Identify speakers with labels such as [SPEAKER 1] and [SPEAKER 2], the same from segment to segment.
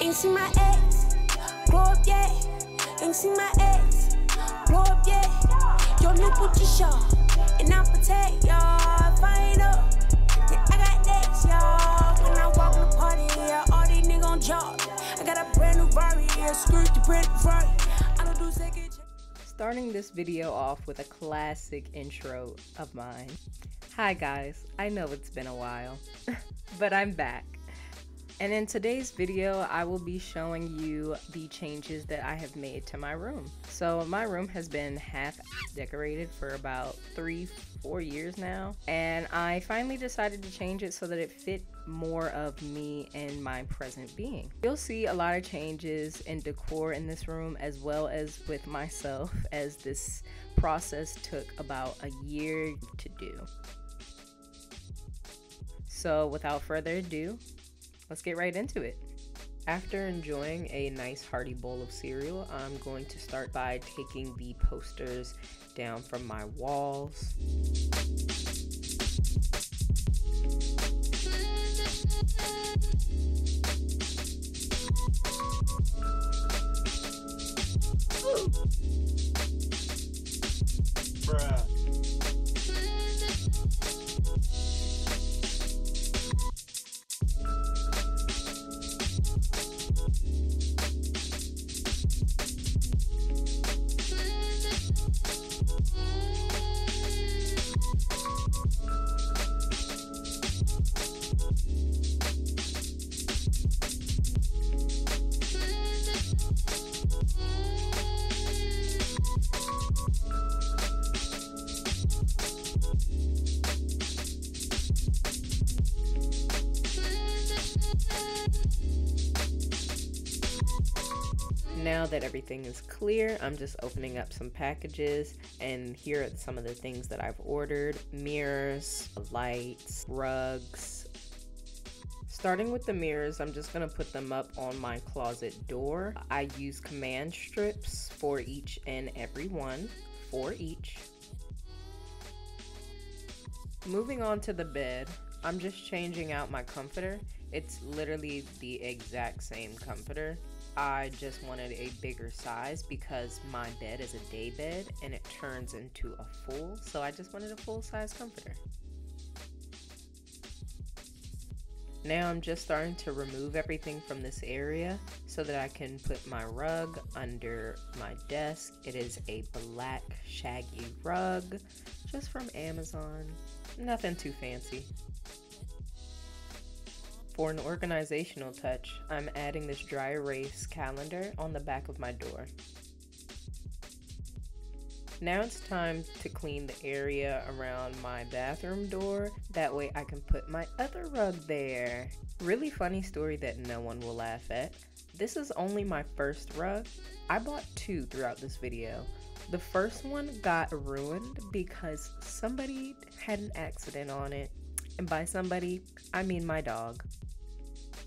[SPEAKER 1] Ain't seen my ex grow up yet. Ain't seen my ex grow up yet. Your new Gucci shop, and I'll protect y'all. Find up, yeah, I got next, y'all. When I walk in the party, yeah, all these niggas on job. I got a brand new Rhode, yeah, skirt the brand Rhode. I don't do second.
[SPEAKER 2] Starting this video off with a classic intro of mine. Hi guys, I know it's been a while, but I'm back. And in today's video, I will be showing you the changes that I have made to my room. So my room has been half decorated for about 3-4 years now. And I finally decided to change it so that it fit more of me and my present being. You'll see a lot of changes in decor in this room as well as with myself, as this process took about a year to do. So without further ado, let's get right into it. After enjoying a nice hearty bowl of cereal, I'm going to start by taking the posters down from my walls.
[SPEAKER 3] Bruh.
[SPEAKER 2] Now that everything is clear, I'm just opening up some packages, and here are some of the things that I've ordered: mirrors, lights, rugs. Starting with the mirrors, I'm just gonna put them up on my closet door. I use command strips for each and every one, 4 each. Moving on to the bed, I'm just changing out my comforter. It's literally the exact same comforter. I just wanted a bigger size because my bed is a day bed and it turns into a full, so I just wanted a full-size comforter. Now I'm just starting to remove everything from this area so that I can put my rug under my desk. It is a black shaggy rug just from Amazon, nothing too fancy. For an organizational touch, I'm adding this dry erase calendar on the back of my door. Now it's time to clean the area around my bathroom door. That way I can put my other rug there. Really funny story that no one will laugh at. This is only my first rug. I bought 2 throughout this video. The first one got ruined because somebody had an accident on it. And by somebody, I mean my dog.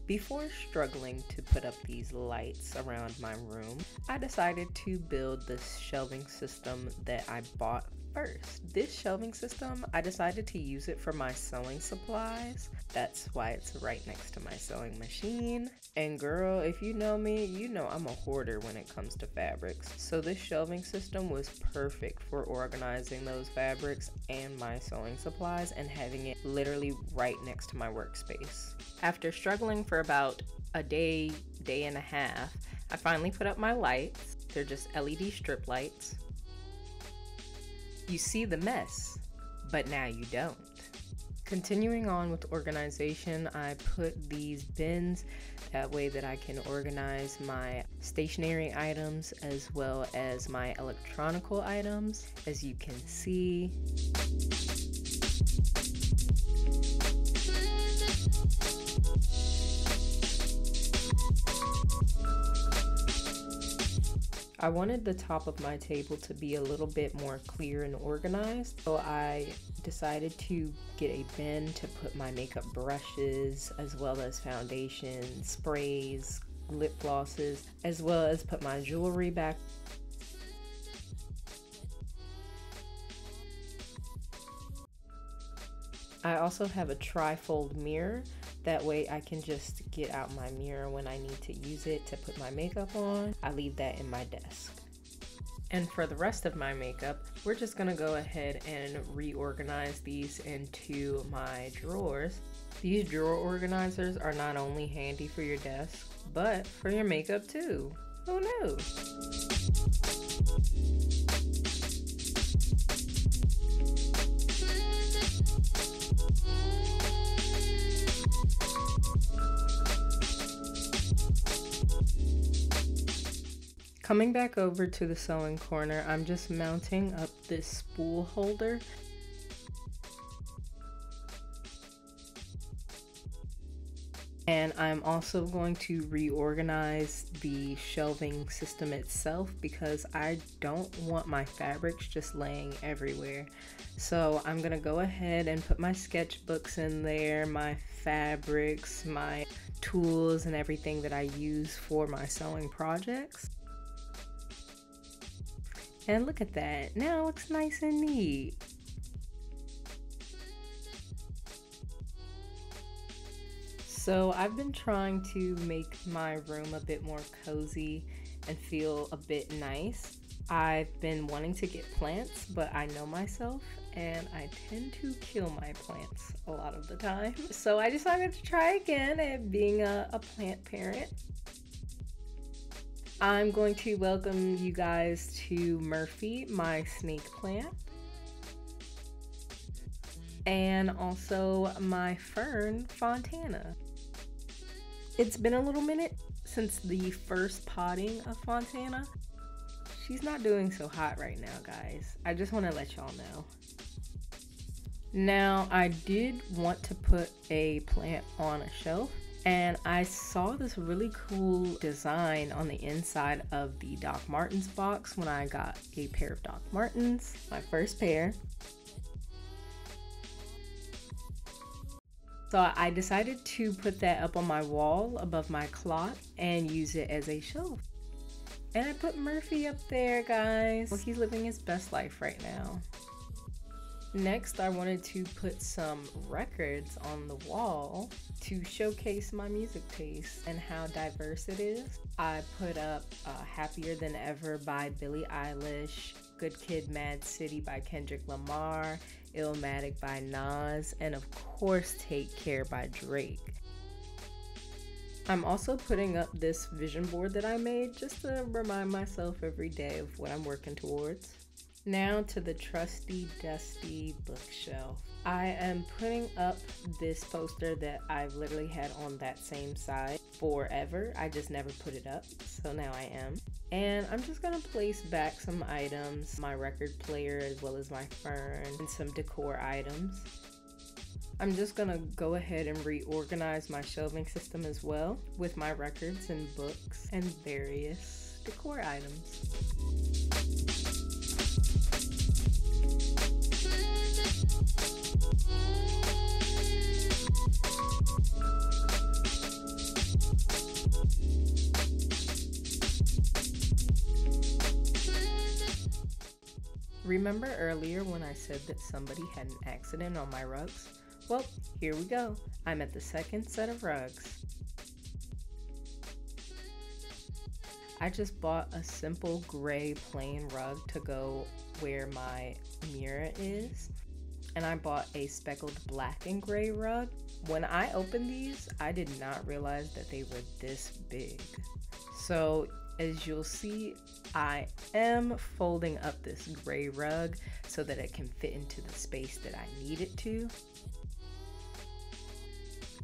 [SPEAKER 2] Before struggling to put up these lights around my room, I decided to build this shelving system that I bought first. This shelving system, I decided to use it for my sewing supplies. That's why it's right next to my sewing machine. And girl, if you know me, you know I'm a hoarder when it comes to fabrics. So this shelving system was perfect for organizing those fabrics and my sewing supplies and having it literally right next to my workspace. After struggling for about a day and a half, I finally put up my lights. They're just LED strip lights. You see the mess, but now you don't. Continuing on with organization, I put these bins that way that I can organize my stationery items as well as my electronical items. As you can see, I wanted the top of my table to be a little bit more clear and organized, so I decided to get a bin to put my makeup brushes as well as foundation, sprays, lip glosses, as well as put my jewelry back. I also have a tri-fold mirror That way I can just get out my mirror when I need to use it to put my makeup on. I leave that in my desk. And for the rest of my makeup, we're just gonna go ahead and reorganize these into my drawers. These drawer organizers are not only handy for your desk, but for your makeup too. Who knew? Coming back over to the sewing corner, I'm just mounting up this spool holder. And I'm also going to reorganize the shelving system itself because I don't want my fabrics just laying everywhere. So I'm gonna go ahead and put my sketchbooks in there, my fabrics, my tools, and everything that I use for my sewing projects. And look at that, now it looks nice and neat. So I've been trying to make my room a bit more cozy and feel a bit nice. I've been wanting to get plants, but I know myself and I tend to kill my plants a lot of the time. So I decided to try again at being a plant parent. I'm going to welcome you guys to Murphy, my snake plant. And also my fern, Fontana. It's been a little minute since the first potting of Fontana. She's not doing so hot right now, guys. I just want to let y'all know. Now, I did want to put a plant on a shelf, and I saw this really cool design on the inside of the Doc Martens box when I got a pair of Doc Martens, my first pair. So I decided to put that up on my wall above my clock and use it as a shelf. And I put Murphy up there, guys. Well, he's living his best life right now. Next, I wanted to put some records on the wall to showcase my music taste and how diverse it is. I put up Happier Than Ever by Billie Eilish, Good Kid, Mad City by Kendrick Lamar, Illmatic by Nas, and of course Take Care by Drake. I'm also putting up this vision board that I made just to remind myself every day of what I'm working towards. Now to the trusty, dusty bookshelf. I am putting up this poster that I've literally had on that same side forever. I just never put it up, so now I am. And I'm just gonna place back some items, my record player as well as my fern, and some decor items. I'm just gonna go ahead and reorganize my shelving system as well with my records and books and various decor items. Remember earlier when I said that somebody had an accident on my rugs? Well, here we go. I'm at the second set of rugs. I just bought a simple gray plain rug to go where my mirror is. And I bought a speckled black and gray rug. When I opened these, I did not realize that they were this big. So as you'll see, I am folding up this gray rug so that it can fit into the space that I need it to.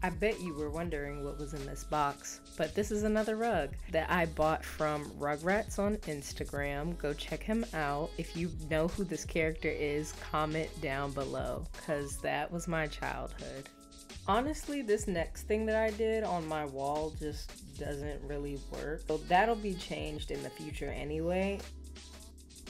[SPEAKER 2] I bet you were wondering what was in this box, but this is another rug that I bought from Rugrats on Instagram. Go check him out. If you know who this character is, comment down below, because that was my childhood. Honestly, this next thing that I did on my wall just doesn't really work, so that'll be changed in the future anyway.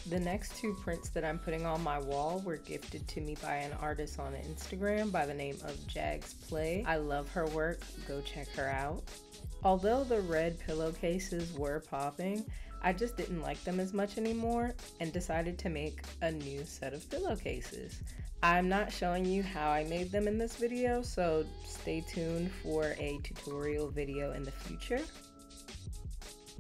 [SPEAKER 2] The next two prints that I'm putting on my wall were gifted to me by an artist on Instagram by the name of Jags Play. I love her work, go check her out. Although the red pillowcases were popping, I just didn't like them as much anymore and decided to make a new set of pillowcases. I'm not showing you how I made them in this video, so stay tuned for a tutorial video in the future.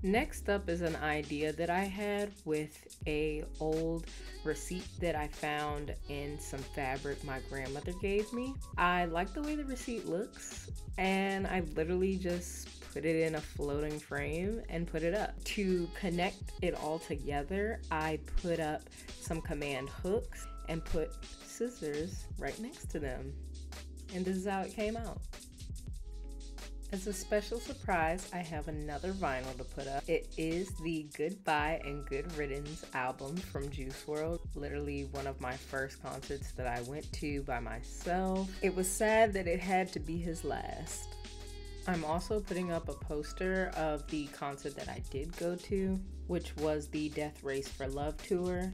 [SPEAKER 2] Next up is an idea that I had with a old receipt that I found in some fabric my grandmother gave me. I like the way the receipt looks, and I literally just put it in a floating frame and put it up. To connect it all together, I put up some command hooks and put scissors right next to them. And this is how it came out. As a special surprise, I have another vinyl to put up. It is the Goodbye and Good Riddance album from Juice WRLD. Literally one of my first concerts that I went to by myself. It was sad that it had to be his last. I'm also putting up a poster of the concert that I did go to, which was the Death Race for Love tour.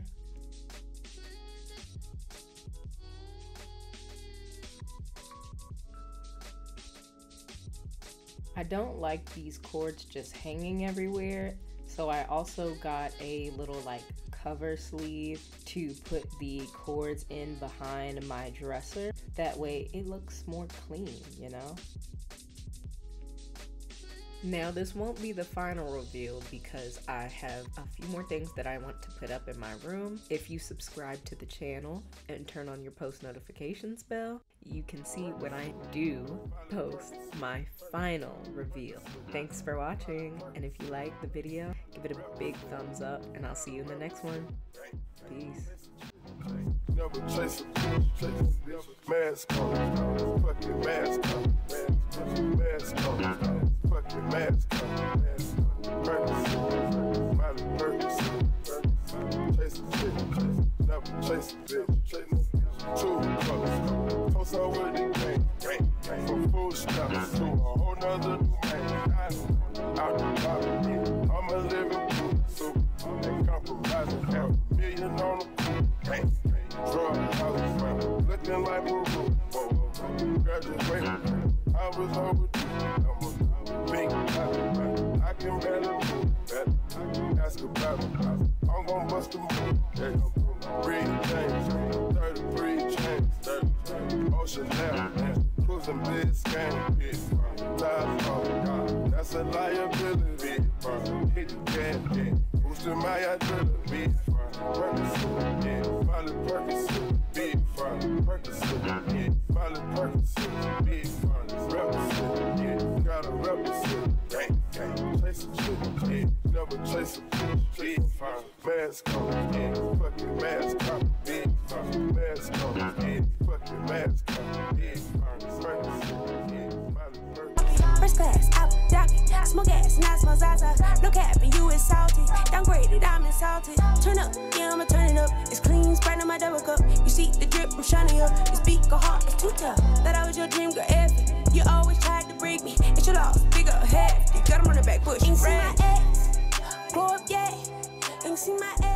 [SPEAKER 2] I don't like these cords just hanging everywhere, so I also got a little like cover sleeve to put the cords in behind my dresser. That way it looks more clean, you know? Now this won't be the final reveal because I have a few more things that I want to put up in my room. If you subscribe to the channel and turn on your post notifications bell, you can see when I do post my final reveal. Thanks for watching, and if you like the video, give it a big thumbs up, and I'll see you in the next one. Peace.
[SPEAKER 3] Never chase a bitch, mask on, fucking mask on, mask on, fucking mask on, Perkins, Miley Perkins, chase a bitch, never chase a bitch, two colors, post out with the gang, from full stops to a whole nother new man, out the bottom, I'm a living proof, so ain't compromising, have $1 million on the gang. Drug house, looking like a roof. Graduated, I was overdue. I'm a big guy. I can barely move that. Ask about it. I'm gon' bust a move. Read chains, 33 chains, Ocean Avenue, cruising Biscayne. Tires on, that's a liability. Hit the gas, boosting my adrenaline. Perkins, yeah, Miley Perkins, big fun. Perkins, yeah, Miley Perkins, big fun. Represent, yeah, gotta represent. Gang, gang, chase a chick, yeah, never chase a bitch. Big fun, mask on, yeah, fucking mask on, big fun. Mask on, yeah, fucking mask on, big fun. Perkins, yeah, Miley Perkins.
[SPEAKER 1] First class, out, jockey, smoke gas, and I smell Zaza. No cap, and you is salty. Downgraded, I'm insulted. Turn up, yeah, I'ma turn it up. It's clean, Sprite on my double cup. You see the drip, I'm shining up. This beat go hard, it's too tough. Thought I was your dream, girl, effing. You always tried to break me. It's your loss, bigger, hefty. Got him on the back, push. Ain't seen my ex, grow up yet. Ain't seen my ex.